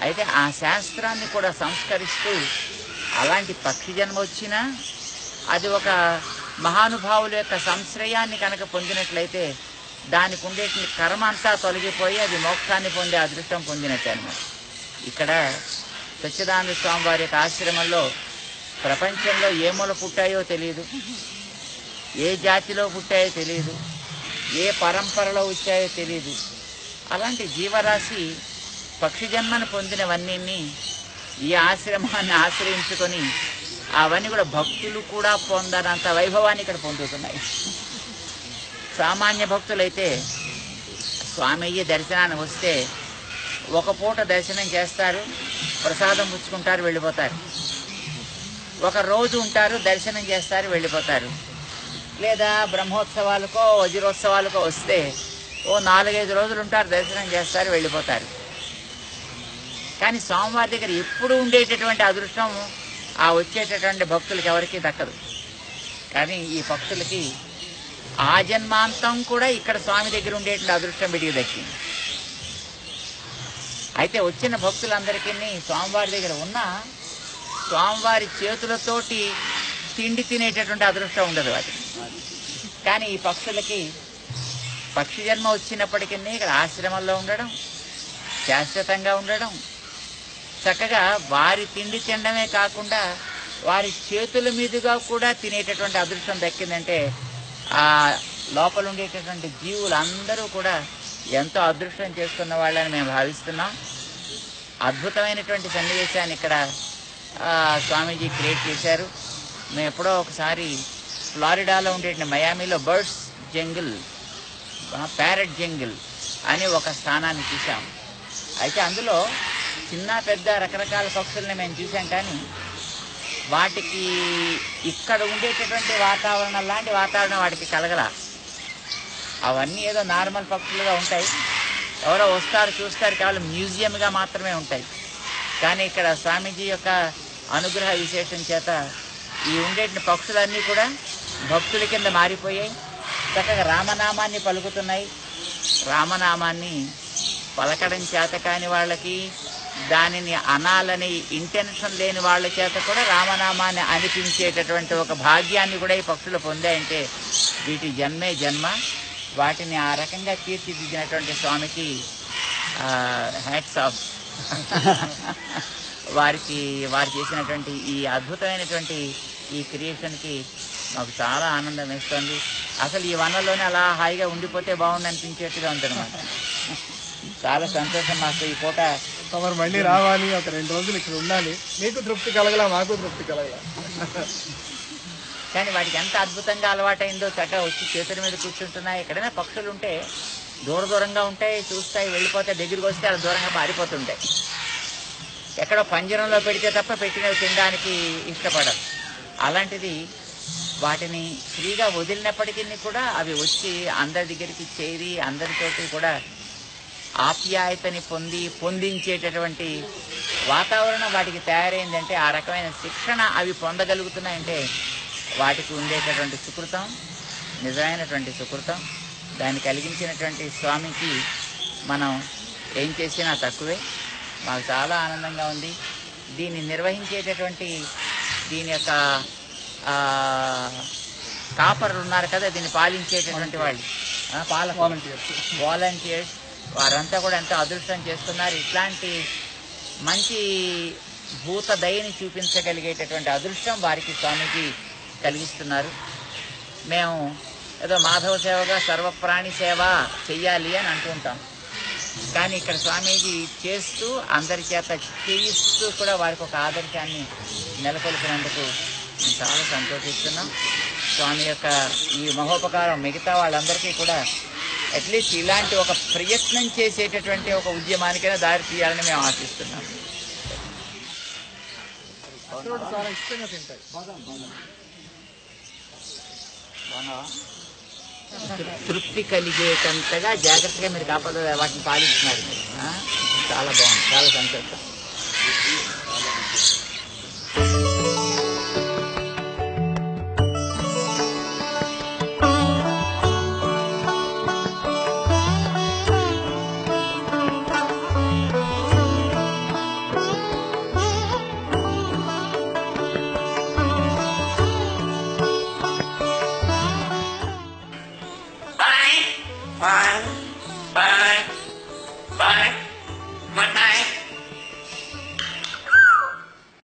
అయితే ఆ శాస్త్రాన్ని కూడా సంస్కరిస్తూ అలాంటి పక్షి జన్మ వచ్చినా అది ఒక మహానుభావుల యొక్క సంశ్రయాన్ని కనుక పొందినట్లయితే దానికి ఉండే కర్మ అంతా తొలగిపోయి అది మోక్షాన్ని పొందే అదృష్టం పొందినట్టే అన్నమాట. ఇక్కడ సచ్చిదానంద స్వామి వారి యొక్క ఆశ్రమంలో ప్రపంచంలో ఏ మూల పుట్టాయో తెలియదు, ఏ జాతిలో పుట్టాయో తెలియదు, ఏ పరంపరలో వచ్చాయో తెలియదు. అలాంటి జీవరాశి పక్షి జన్మను పొందినవన్నీ ఈ ఆశ్రమాన్ని ఆశ్రయించుకొని అవన్నీ కూడా భక్తులు కూడా పొందనంత వైభవాన్ని ఇక్కడ పొందుతున్నాయి. సామాన్య భక్తులైతే స్వామయ్య దర్శనాన్ని వస్తే ఒక పూట దర్శనం చేస్తారు, ప్రసాదం పుచ్చుకుంటారు, వెళ్ళిపోతారు. ఒక రోజు ఉంటారు, దర్శనం చేస్తారు, వెళ్ళిపోతారు. లేదా బ్రహ్మోత్సవాలకో వజ్రోత్సవాలకో వస్తే ఓ 4-5 రోజులు ఉంటారు, దర్శనం చేస్తారు, వెళ్ళిపోతారు. కానీ స్వామివారి దగ్గర ఎప్పుడు ఉండేటటువంటి అదృష్టం ఆ వచ్చేటటువంటి భక్తులకి ఎవరికీ దక్కదు. కానీ ఈ భక్తులకి ఆ జన్మాంతం కూడా ఇక్కడ స్వామి దగ్గర ఉండేటువంటి అదృష్టం వీటికి దక్కింది. అయితే వచ్చిన భక్తులందరికీ స్వామివారి దగ్గర ఉన్న స్వామివారి చేతులతోటి తిండి తినేటటువంటి అదృష్టం ఉండదు వాటికి. కానీ ఈ పక్షులకి పక్షి జన్మ వచ్చినప్పటికీ ఇక్కడ ఆశ్రమంలో ఉండడం, శాశ్వతంగా ఉండడం, చక్కగా వారి తిండి తినడమే కాకుండా వారి చేతుల మీదుగా కూడా తినేటటువంటి అదృష్టం దక్కిందంటే ఆ లోపల ఉండేటటువంటి జీవులందరూ కూడా ఎంతో అదృష్టం చేసుకున్న వాళ్ళని మేము భావిస్తున్నాం. అద్భుతమైనటువంటి సన్నివేశాన్ని ఇక్కడ స్వామీజీ క్రియేట్ చేశారు. మేము ఎప్పుడో ఒకసారి ఫ్లారిడాలో ఉండేటువంటి మయామిలో బర్డ్స్ జంగిల్, ప్యారెట్ జంగిల్ అని ఒక స్థానాన్ని చూసాం. అయితే అందులో చిన్న పెద్ద రకరకాల పక్షుల్ని మేము చూసాం. కానీ వాటికి ఇక్కడ ఉండేటటువంటి వాతావరణం లాంటి వాతావరణం వాటికి కలగల. అవన్నీ ఏదో నార్మల్ పక్షులుగా ఉంటాయి, ఎవరో వస్తారు చూస్తారు, కేవలం మ్యూజియంగా మాత్రమే ఉంటాయి. కానీ ఇక్కడ స్వామీజీ యొక్క అనుగ్రహ విశేషం చేత ఈ ఉండేటి పక్షులన్నీ కూడా భక్తుల కింద మారిపోయాయి. చక్కగా రామనామాన్ని పలుకుతున్నాయి. రామనామాన్ని పలకడం చేత కాని వాళ్ళకి, దానిని అనాలని ఇంటెన్షన్ లేని వాళ్ళ చేత కూడా రామనామాన్ని అనిపించేటటువంటి ఒక భాగ్యాన్ని కూడా ఈ పక్షులు పొందాయంటే వీటి జన్మే జన్మ. వాటిని ఆ రకంగా తీర్చిదిద్దినటువంటి స్వామికి హ్యాట్స్ ఆఫ్. వారు చేసినటువంటి ఈ అద్భుతమైనటువంటి ఈ క్రియేషన్కి మాకు చాలా ఆనందం వేస్తుంది. అసలు ఈ వనంలోనే అలా హాయిగా ఉండిపోతే బాగుండి అనిపించేట్టుగా ఉందన్నమాట. చాలా సంతోషం మాకు ఈ పూట. తమరు మళ్ళీ రావాలి, ఒక 2 రోజులు ఇక్కడ ఉండాలి. మీకు తృప్తి కలగలా, మాకు తృప్తి కలగలా. కానీ వాటికి ఎంత అద్భుతంగా అలవాటైందో, చక్కగా వచ్చి చేతుల మీద కూర్చుంటున్నాయి. ఎక్కడైనా పక్షులు ఉంటే దూరంగా ఉంటాయి, చూస్తాయి, వెళ్ళిపోతాయి. దగ్గరికి వస్తే అలా దూరంగా పారిపోతుంటాయి. ఎక్కడో పంజరంలో పెడితే తప్ప పెట్టినవి తినడానికి ఇష్టపడరు. అలాంటిది వాటిని ఫ్రీగా వదిలినప్పటికీ కూడా అవి వచ్చి అందరి దగ్గరికి చేరి అందరితోటి కూడా ఆప్యాయతని పొందించేటటువంటి వాతావరణం వాటికి తయారైందంటే, ఆ రకమైన శిక్షణ అవి పొందగలుగుతున్నాయంటే వాటికి ఉండేటటువంటి సుకృతం నిజమైనటువంటి సుకృతం. దాన్ని కలిగించినటువంటి స్వామికి మనం ఏం చేసినా తక్కువే. మాకు చాలా ఆనందంగా ఉంది. దీన్ని నిర్వహించేటటువంటి దీని యొక్క కాపర్లు ఉన్నారు కదా, దీన్ని పాలించేటటువంటి వాళ్ళు, వాలంటీర్స్, వారంతా కూడా ఎంతో అదృష్టం చేస్తున్నారు. ఇట్లాంటి మంచి భూత దయని చూపించగలిగేటటువంటి అదృష్టం వారికి స్వామికి కలిగిస్తున్నారు. మేము ఏదో మాధవ సేవగా సర్వప్రాణి సేవ చెయ్యాలి అని అంటుంటాం. కానీ ఇక్కడ స్వామీజీ చేస్తూ అందరి చేత చేయిస్తూ కూడా వారికి ఒక ఆదర్శాన్ని నెలకొల్పినందుకు చాలా సంతోషిస్తున్నాం. స్వామి యొక్క ఈ మహోపకారం మిగతా వాళ్ళందరికీ కూడా అట్లీస్ట్ ఇలాంటి ఒక ప్రయత్నం చేసేటటువంటి ఒక ఉద్యమానికైనా దారి తీయాలని మేము ఆశిస్తున్నాం. తృప్తి కలిగేటంతగా జాగ్రత్తగా మీరు వాటిని పాలిస్తున్నారు. చాలా బాగుంది, చాలా సంతోషం. Bye. Bye. Bye. Good night.